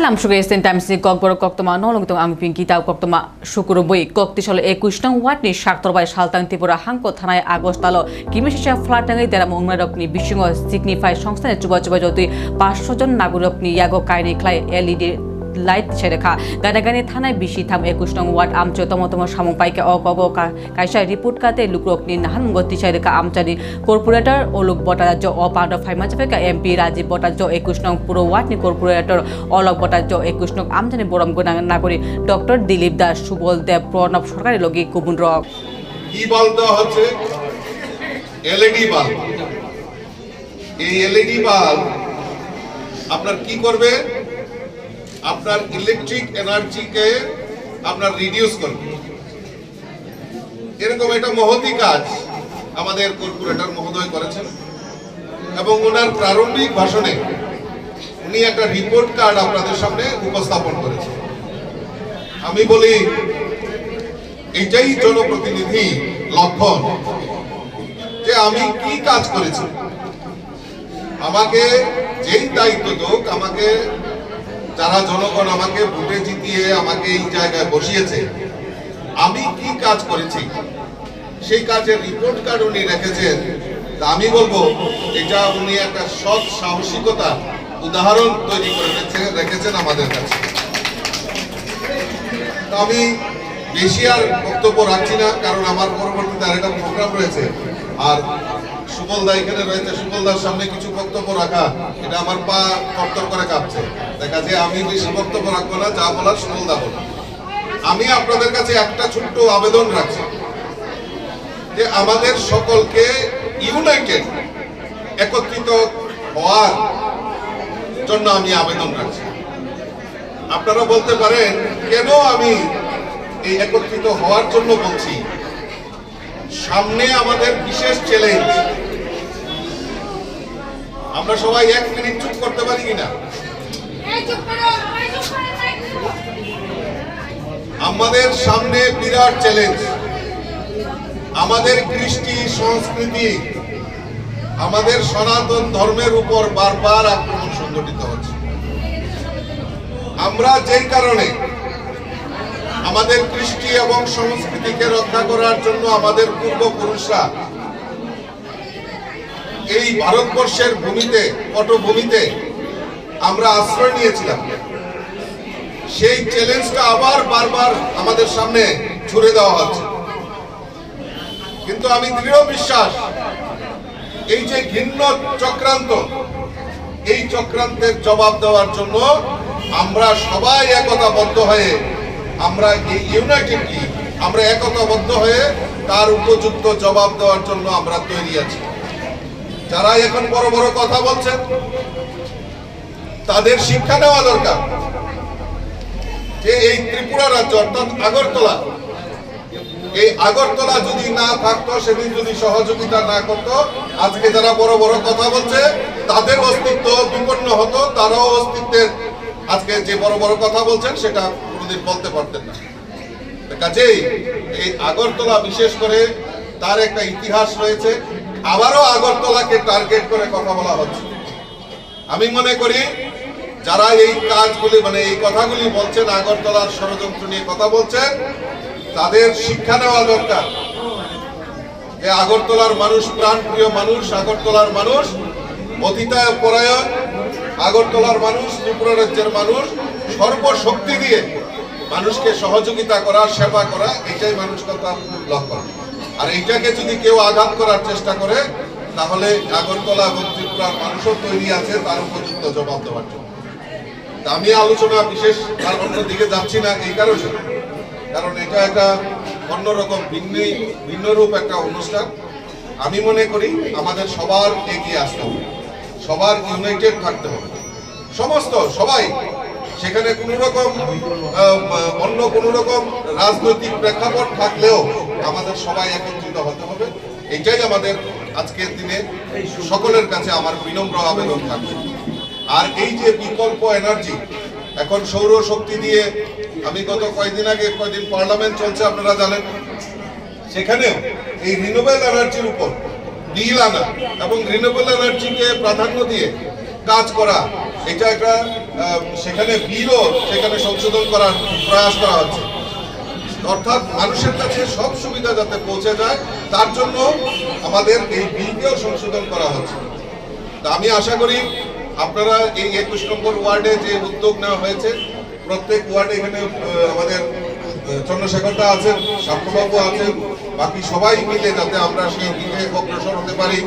amsuga esten tamsi kokbor koktoma nolong tong angping kita koktoma shukuru boi kokti solo 21 nang wat ni shaktorbai saltang tipura hangko thanai agostalo kimisha flatangai deram ongmarokni bisingo signify সংস্থানে চুবা যদি 500 জন নাগরিকনি ইয়াগো কাইনি ক্লাই LED light ছেড়েখা গানাগানি থানায় বিশি থাম 21 নং word আমচো তমতম সামপাইকে অগগ কাইসা report কাতে লুকরকনি নাহান গতি ছেড়েখা আমচানি corporator ওলুক বটারাজ্য অপাদ ফাইমাজফেকা MP Rajib বটারাজ্য 21 নং পুরো ওয়ার্ডনি corporator অলক বটারাজ্য 21 নং আমচানি বরম গোনাং নাগরিক ডক্টর দিলীপ দাস সুবল দেব প্রণব সরকারি লগি কুবুন রক কি বলতে হচ্ছে এলইডি বাল্ব। এই এলইডি বাল্ব আপনার কি করবে, আপনার ইলেকট্রিক এনার্জিকে আপনার রিডিউস করবে। এরকম একটা মহতি কাজ আমাদের কর্পোরেটর মহোদয় করেছেন এবং ওনার প্রারম্ভিক ভাষণে উনি একটা রিপোর্ট কার্ড আপনাদের সামনে উপস্থাপন করেছেন। আমি বলি এটাই জনপ্রতিনিধি লক্ষণ যে আমি কি কাজ করেছি। আমাকে যেই দায়িত্ব হোক, আমাকে যারা জনগণ আমাকে ভোটে জিতিয়ে আমাকে এই জায়গায় বসিয়েছে, আমি কি কাজ করেছি সেই কাজের রিপোর্ট কার্ড উনি রেখেছেন। আমি বলবো এটা উনি একটা সৎ সাহসিকতা উদাহরণ তৈরি করে রেখেছেন আমাদের কাছে। আমি বেশি আর বক্তব্য রাখছি না, কারণ আমার পরবর্তীতে আরেকটা প্রোগ্রাম রয়েছে আর সুবল দা এখানে রয়েছে। সুবল দার সামনে কিছু বক্তব্য রাখা, এটা আমার পা তরতর করে কাঁপছে। দেখা যায় আমি বেশি বক্তব্য রাখবো না, যা বলার সুবল দা বলবো। আমি আপনাদের কাছে একটা ছোট্ট আবেদন রাখছি যে আমাদের সকলকে ইউনাইটেড একত্রিত হওয়ার জন্য আমি আবেদন রাখছি। আপনারা বলতে পারেন কেন আমি এই একত্রিত হওয়ার জন্য বলছি। সামনে আমাদের বিশেষ চ্যালেঞ্জ। আমরা সবাই 1 মিনিট চুপ করতে পারি কিনা? আমাদের সামনে বিরাট চ্যালেঞ্জ। আমাদের কৃষ্টি সংস্কৃতি, আমাদের সনাতন ধর্মের উপর বারবার আক্রমণ সংঘটিত হচ্ছে। আমরা যেই কারণে আমাদের কৃষ্টি এবং সংস্কৃতিকে রক্ষা করার জন্য আমাদের পূর্বপুরুষরা এই ভারতবর্ষের ভূমিতে, পটভূমিতে আমরা আশ্রয় নিয়েছিলাম, সেই চ্যালেঞ্জটা আবার বারবার আমাদের সামনে ছুড়ে দেওয়া হচ্ছে। কিন্তু আমি দৃঢ় বিশ্বাস এই যে ঘৃণ্য চক্রান্ত, এই চক্রান্তের জবাব দেওয়ার জন্য আমরা সবাই একতাবদ্ধ হয়ে, আমরা এই ইউনাইটেডলি আমরা একতাবদ্ধ হয়ে তার উপযুক্ত জবাব দেওয়ার জন্য আমরা তৈরি আছি। যারা এখন বড় বড় কথা বলছেন তাদের শিক্ষা নেওয়া দরকার যে এই ত্রিপুরা রাজ্য অর্থাৎ আগরতলা, এই আগরতলা যদি না থাকতো, সেদিন যদি সহযোগিতা না করতো, আজকে যারা বড় বড় কথা বলছে তাদের অস্তিত্ব বিপন্ন হতো। তারাও অস্তিত্বের আজকে যে বড় বড় কথা বলছেন সেটা কোনোদিন বলতে পারতেন না। কাজেই এই আগরতলা বিশেষ করে তার একটা ইতিহাস রয়েছে। আবারও আগরতলাকে টার্গেট করে কথা বলা হচ্ছে। আমি মনে করি যারা এই কাজগুলি মানে এই কথাগুলি বলছেন, আগরতলার ষড়যন্ত্র নিয়ে কথা বলছেন, তাদের শিক্ষা নেওয়া দরকার যে আগরতলার মানুষ প্রাণপ্রিয় মানুষ, আগরতলার মানুষ অতিথায় পরায়ণ, আগরতলার মানুষ, ত্রিপুরা রাজ্যের মানুষ সর্বশক্তি দিয়ে মানুষকে সহযোগিতা করা, সেবা করা, এটাই মানসিকতার লক্ষণ। আর এইটাকে যদি কেউ আঘাত করার চেষ্টা করে, তাহলে আগরতলা এবং ত্রিপুরার মানুষও তৈরি আছে তার উপযুক্ত জবাব দেওয়ার জন্য। আমি আলোচনা বিশেষ আর অন্য দিকে যাচ্ছি না এই কারণে, কারণ এটা একটা অন্যরকম ভিন্নরূপ একটা অনুষ্ঠান। আমি মনে করি আমাদের সবার এগিয়ে আসতে হবে, সবার ইউনাইটেড থাকতে হবে, সবাই। সেখানে কোনো রকম অন্য কোনো রকম রাজনৈতিক প্রেক্ষাপট থাকলেও আমাদের সবাই একত্রিত হতে হবে। এইটাই আমাদের আজকের দিনে সকলের কাছে আমার বিনম্র আবেদন থাকবে। আর এই যে বিকল্প এনার্জি, এখন সৌরশক্তি দিয়ে, আমি গত কয়েকদিন পার্লামেন্ট চলছে আপনারা জানেন, সেখানেও এই রিনিউয়েবল এনার্জির উপর বিল আনা এবং রিনিউয়েবল এনার্জিকে প্রাধান্য দিয়ে কাজ করা, এটা একটা সেখানে বিলও সেখানে সংশোধন করার প্রয়াস করা হচ্ছে। অর্থাৎ মানুষের কাছে সব সুবিধা যাতে পৌঁছে যায় তার জন্য আমাদের এই বিলকেও সংশোধন করা হচ্ছে। তা আমি আশা করি আপনারা এই 21 নম্বর ওয়ার্ডে যে উদ্যোগ নেওয়া হয়েছে, প্রত্যেক ওয়ার্ডে এখানে আমাদের চন্দ্রশেখরদা আছেন, সাপ্রবাবু আছেন, বাকি সবাই মিলে যাতে আমরা সেই দিকে অগ্রসর হতে পারি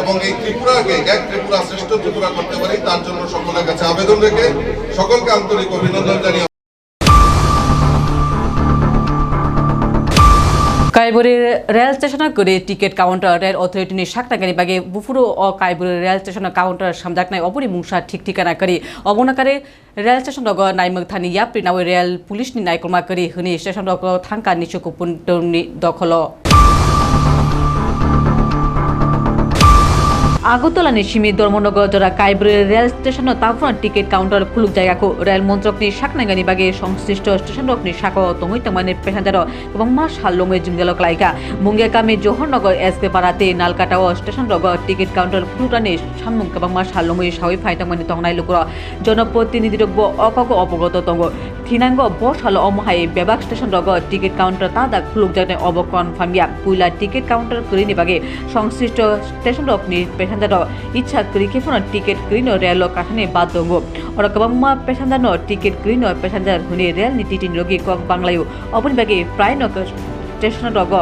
এবং এই ত্রিপুরাকে এক ত্রিপুরা শ্রেষ্ঠ ত্রিপুরা করতে পারি, তার জন্য সকলের কাছে আবেদন রেখে সকলকে আন্তরিক অভিনন্দন জানিয়ে কাইবুরি রেল স্টেশন করে টিকেট কাউন্টার রেল অথরিটিनि साखनागारि बागे बुफुरु अ काइबुरि रेल स्टेशन काउंटर सामजाकनाय अबुनि मुंसा ठीक ठिकाना करी अबुनाकारि रेल स्टेशन दग नाइमक थानि याप्रिनावै रेल पुलिसनि नायकरमा करी होनि स्टेशन दग थांका निचुकु पुन्टनि दखल আগরতলাनि सिमी धर्मनगर जरा काइबुरि रेल स्टेशन ताफुना टिकेट काउंटर खुलुक जायगाखौ रेल मन्त्रकनि साखनागानि बागे संश्लिष्ट स्टेशन रकनि साखा तङै तमाने पेसेन्जार गोबां मा साललङै जुंजालक लायगा मुंगे गामि जहरनगर एसके पाराते नालकाटाव स्टेशन रग टिकेट काउंटर खुलुरानि साममुं गोबां मा साललङै सावै फायतांमानि तंनाय लुकुर जनप्रतिनिधिरकबो अकाको अवगत दङ थिनांग बसाल अमहाय बेबाक स्टेशन रग टिकेट काउंटर तादा खुलुक जानाय अबकन फामिया पुइला टिकेट काउंटर करिनि बागे संश्लिष्ट स्टेशन रकनि इच्छा करी केफोन टिकेट ग्रीन रेल काठाने बाद दङ और गोबां पेसेन्जार टिकेट ग्रीन पेसेन्जार हुने रेल नीति लगी कक बांग्लायो अबनि बागे प्राय स्टेशन रग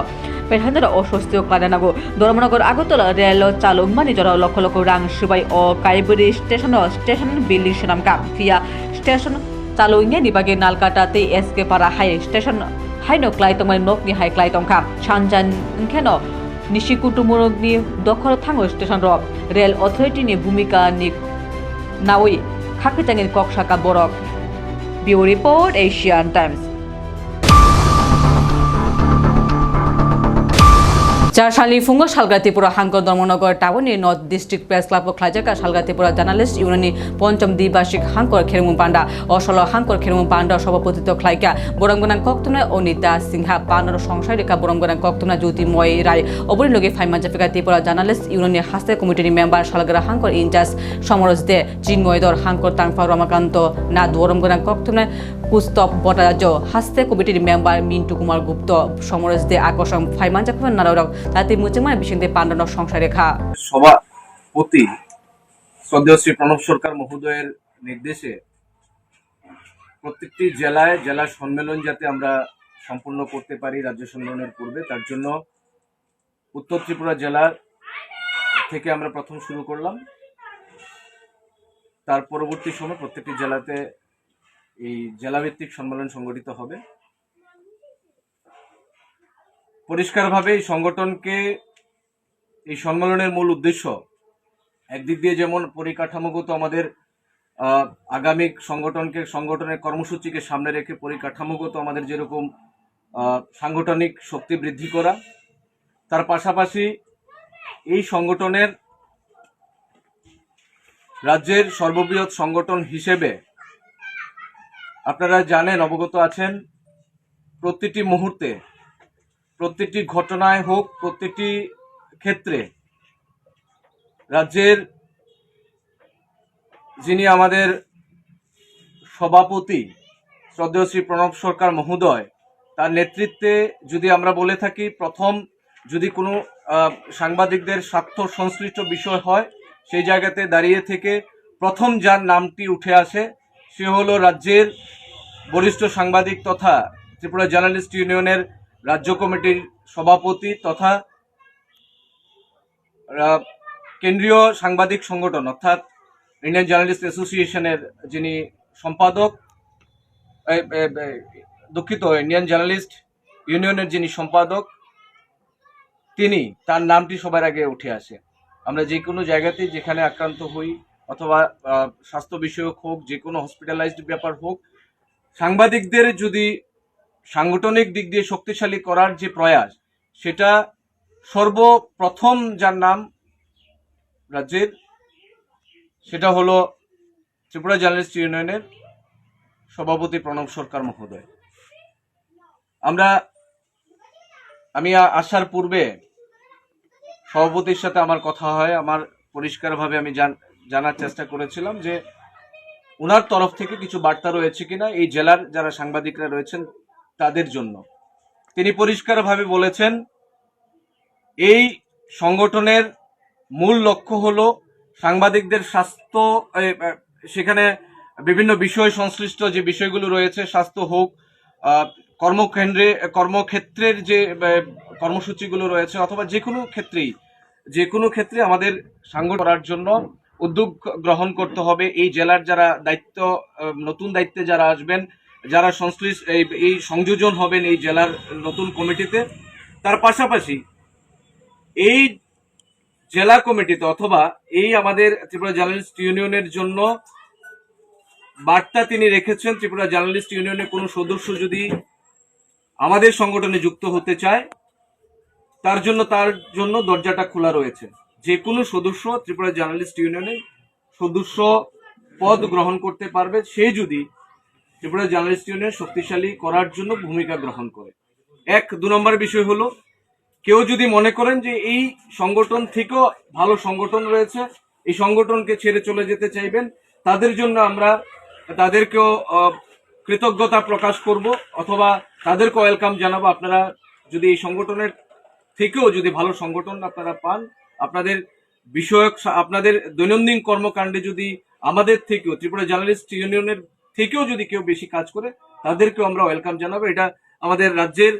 पेसेन्जार अस्वस्ति कादानागो धर्मनगर আগরতলা रेल चालक मानि जरा लक्ष लक्ष रां सुबाय अ काइबुरि स्टेशन बिल्डिं सेनामका फिया स्टेशन चालुंगनि बागे नालकाटाते एसके पारा हाई स्टेशन हाइनो क्लाइतमय नकनि हाई क्लाइतंका सानजान खेनो निशिकुटुमुरगनि दखल थाङो स्टेशन रेल अथरिटिनि भूमिका नावै खाखिचांनि कक्साका बरक ब्यूरो रिपोर्ट एशियान टाइम्स चारसालि फुंगो सालग्रा त्रिपुरा हांको धर्मनगर टाउननि नर्थ डिस्ट्रिक्ट प्रेस क्लाब ख्लाइजाका सालग्रा त्रिपुरा जार्नालिस्ट इउनियननि पंचम द्विबार्षिक हांकर खेरमु पांडा असल हांकर खेरमु पांडा सभापतित्व ख्लाइका बरमगोनां कक्तुना अनिता सिंहा पानर संसार रेखा बरमगोनां कक्तुना ज्योतिमय राय अबुनि लगे फाइमान जाफिका त्रिपुरा जार्नालिस्ट इउनियननि हास्ते कमिटिनि मेम्बार सालग्रा हांकर इनचार्ज समरज दे चिन्मयदर हांकर तांफा रमाकान्त नाथ बरमगोनां कक्तुना पुस्तक भट्टाचार्य हास्ते कमिटिनि मेम्बार मिन्टू कुमार गुप्त समरज दे आकर्षण फाइमान जाफिका नारायण তাতে মুচেমান বিশিংদে পান্ডানোর সংসার রেখা সভাপতি শ্রদ্ধেয় শ্রী প্রণব সরকার মহোদয়ের নির্দেশে প্রত্যেকটি জেলায় জেলা সম্মেলন যাতে আমরা সম্পূর্ণ করতে পারি রাজ্য সম্মেলনের পূর্বে, তার জন্য উত্তর ত্রিপুরা জেলার থেকে আমরা প্রথম শুরু করলাম। তার পরবর্তী সময় প্রত্যেকটি জেলাতে এই জেলাভিত্তিক সম্মেলন সংগঠিত হবে। পরিষ্কারভাবে এই সংগঠনকে এই সম্মেলনের মূল উদ্দেশ্য একদিক দিয়ে যেমন পরিকাঠামোগত আমাদের আগামী সংগঠনের কর্মসূচিকে সামনে রেখে পরিকাঠামোগত আমাদের যেরকম সাংগঠনিক শক্তি বৃদ্ধি করা, তার পাশাপাশি এই সংগঠনের রাজ্যের সর্ববৃহৎ সংগঠন হিসেবে আপনারা জানেন, অবগত আছেন, প্রতিটি মুহূর্তে প্রত্যেকটি ঘটনায় হোক, প্রত্যেকটি ক্ষেত্রে রাজ্যের যিনি আমাদের সভাপতি শ্রদ্ধেয় শ্রী প্রণব সরকার মহোদয়, তার নেতৃত্বে যদি আমরা বলে থাকি, প্রথম যদি কোনো সাংবাদিকদের স্বার্থ সংশ্লিষ্ট বিষয় হয়, সেই জায়গাতে দাঁড়িয়ে থেকে প্রথম যার নামটি উঠে আসে সে হলো রাজ্যের বরিষ্ঠ সাংবাদিক তথা ত্রিপুরা জার্নালিস্ট ইউনিয়নের রাজ্য কমিটির সভাপতি তথা কেন্দ্রীয় সাংবাদিক সংগঠন অর্থাৎ ইন্ডিয়ান জার্নালিস্ট অ্যাসোসিয়েশনের যিনি সম্পাদক, ইন্ডিয়ান জার্নালিস্ট ইউনিয়নের যিনি সম্পাদক, তার নামটি সবার আগে উঠে আসে। আমরা যে কোনো জায়গাতে যেখানে আক্রান্ত হই অথবা স্বাস্থ্য বিষয়ক হোক, যে কোনো হসপিটালাইজড ব্যাপার হোক, সাংবাদিকদের যদি সাংগঠনিক দিক দিয়ে শক্তিশালী করার যে প্রয়াস, সেটা সর্বপ্রথম যার নাম রাজ্যের, সেটা হলো ত্রিপুরা জার্নালিস্ট ইউনিয়নের সভাপতি প্রণব সরকার মহোদয়। আমি আসার পূর্বে সভাপতির সাথে আমার কথা হয়, আমার পরিষ্কারভাবে আমি জানার চেষ্টা করেছিলাম যে ওনার তরফ থেকে কিছু বার্তা রয়েছে কিনা এই জেলার যারা সাংবাদিকরা রয়েছেন তাদের জন্য। তিনি পরিষ্কারভাবে বলেছেন এই সংগঠনের মূল লক্ষ্য হলো সাংবাদিকদের স্বাস্থ্য, সেখানে বিভিন্ন বিষয় সংশ্লিষ্ট যে বিষয়গুলো রয়েছে, স্বাস্থ্য হোক, কর্মক্ষেত্রের যে কর্মসূচিগুলো রয়েছে, অথবা যে কোনো ক্ষেত্রে আমাদের সংগঠন করার জন্য উদ্যোগ গ্রহণ করতে হবে। এই জেলার যারা নতুন দায়িত্বে যারা আসবেন, যারা সংশ্লিষ্ট এই সংযোজন হবেন এই জেলার নতুন কমিটিতে, তার পাশাপাশি এই জেলা কমিটিতে অথবা এই আমাদের ত্রিপুরা জার্নালিস্ট ইউনিয়নের জন্য বার্তা তিনি রেখেছেন, ত্রিপুরা জার্নালিস্ট ইউনিয়নের কোনো সদস্য যদি আমাদের সংগঠনে যুক্ত হতে চায় তার জন্য দরজাটা খোলা রয়েছে। যে কোনো সদস্য ত্রিপুরা জার্নালিস্ট ইউনিয়নের সদস্য পদ গ্রহণ করতে পারবে, সে যদি ত্রিপুরা জার্নালিস্ট ইউনিয়ন শক্তিশালী করার জন্য ভূমিকা গ্রহণ করে। 2 নম্বর বিষয় হলো, কেউ যদি মনে করেন যে এই সংগঠন থেকেও ভালো সংগঠন রয়েছে, এই সংগঠনকে ছেড়ে চলে যেতে চাইবেন, তাদের জন্য আমরা তাদেরকেও কৃতজ্ঞতা প্রকাশ করব অথবা তাদেরকে ওয়েলকাম জানাবো। আপনারা যদি এই সংগঠনের থেকেও যদি ভালো সংগঠন আপনারা পান, আপনাদের দৈনন্দিন কর্মকাণ্ডে যদি আমাদের থেকেও ত্রিপুরা জার্নালিস্ট ইউনিয়নের থেকেও যদি কেউ বেশি কাজ করে, তাদেরকেও আমরা ওয়েলকাম জানাবো। এটা আমাদের রাজ্যের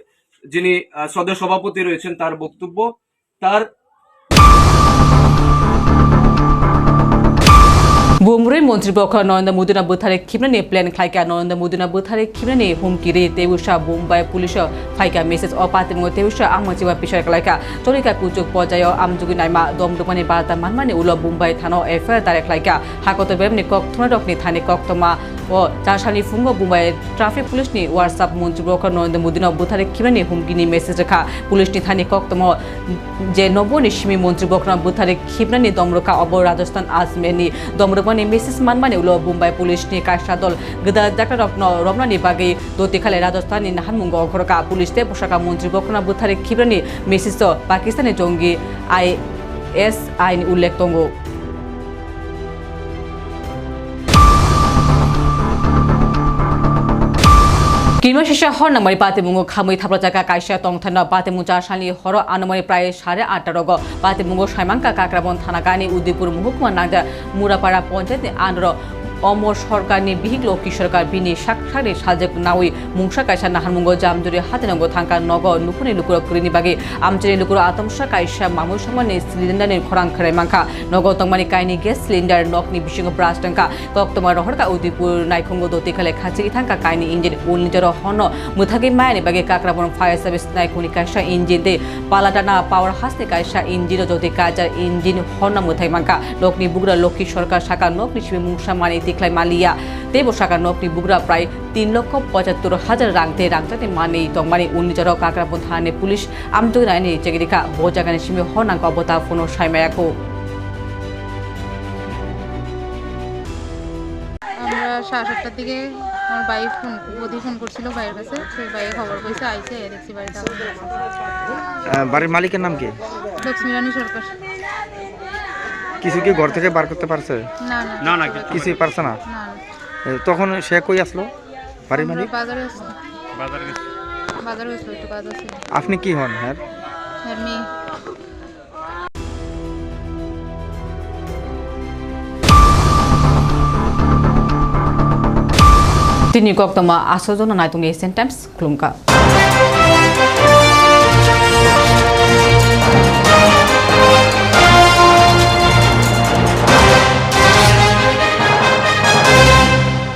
যিনি সদস্য সভাপতি রয়েছেন তার বক্তব্য। তার बुमरे मंत्री बख नरेंद्र मोदी बुथारे खिमने प्लान खाइका नरेंद्र मोदी बुथारे खिमने हुमकी रे तेउसा मुम्बाई पुलिस फाइका मेसेज अपाते मो तेउसा आमचिवा पिसर खाइका चलिका कुचुक पर्याय आमजुगि नाइमा दमदुमानि बारता मानमानि उल मुम्बाई थानो एफआईआर दारेक खाइका हाकत बेमनि कक्थना रखनि थाने कक्तमा ओ चारसानि फुंगो मुम्बाई ट्राफिक पुलिसनि व्हाट्सएप मंत्री बख नरेंद्र मोदी बुथारे खिमने हुमकिनि मेसेज रेखा पुलिसनि थाने कक्तमा जे नबनि सिमी मंत्री बख बुथारे खिमने दमरका अब राजस्थान आजमेरनि दमरका मेसेज मानमानि उल मुम्बाई पुलिसनि कासा दल गोदा डाक्टर रत्न रमनानि बागै दतिखाले राजस्थाननि नाहानमुंग अखरका पुलिस ते पोशाका मंत्री बखना बुथारे खिब्रनि मेसेज पाकिस्तानी जंगी ISI नि उल्लेख दङ। किमा शिशा हर नम्बरी पातेमुंगो खामै थाप्ला जाका काइसा तंथन पातेमुं चारसालनि हर आनमरि प्राय 8:30 रग पातेमुंगो साइमांका काक्राबन थानाकानि उदयपुर महकुमा नांदा मुरापाड़ा पंचायतनि आनर अमर सरकारनि बिहिग लक्ष्मी सरकार बिनि साकसारि साजेक नावै मुंसा काइसा नाहानमुंगो जामजुरि हातेनंगो थांका नग नुखुनि लुकुर कुरिनि बागै आमचेनि लुकुर आतमसा काइसा मामु समनि सिलिन्डारनि खरां खराइमांका नग तंमानि काइनि गेस सिलिन्डार नकनि बिसिंग ब्रासटंका कक्तमा रहरका उदयपुर नाइखंगो दतिखाले खाचि थांका काइनि इंजिन उलनिजर हन मुथागि मायानि बागै काक्राबन फायर सर्भिस नाइखंनि काइसा इंजिन दे पालाटाना पावर हाउसनि काइसा इंजिन जति काजार इंजिन हन मुथाइमांका नकनि बुग्रा लक्ष्मी सरकार शाखा नकनि सिबि मुंसा मानि दिख्लाय मालिया तेबो शाखा नकनि बुग्रा प्राय 3,75,000 रांते रांचानि मानि तंमानि उलनिजर काक्राबन थाने पुलिस आमदुरानि चेगिरिका बोजागानि सिमि हनांका अबता फोनो साइमायाको আমরা 7:30টার দিকে আমার ভাই ফোন করছিল ভাইয়ের কাছে, সেই ভাই খবর কইছে আইছে দেখছি বাড়িতে আগুন। বাড়ির মালিকের নাম কি? লক্ষ্মী রানী সরকার। কিছু কি ঘর থেকে বার করতে পারছে? না না না কিছুই পারছে না। তখন সে কই আসলো বাড়ির মালিক? বাজারে গেছিল, একটু কাজ আছে। আপনি কি হন? হ্যাঁ মেয়ে। Tini kok tama aso zona naitung Asian Times klungka.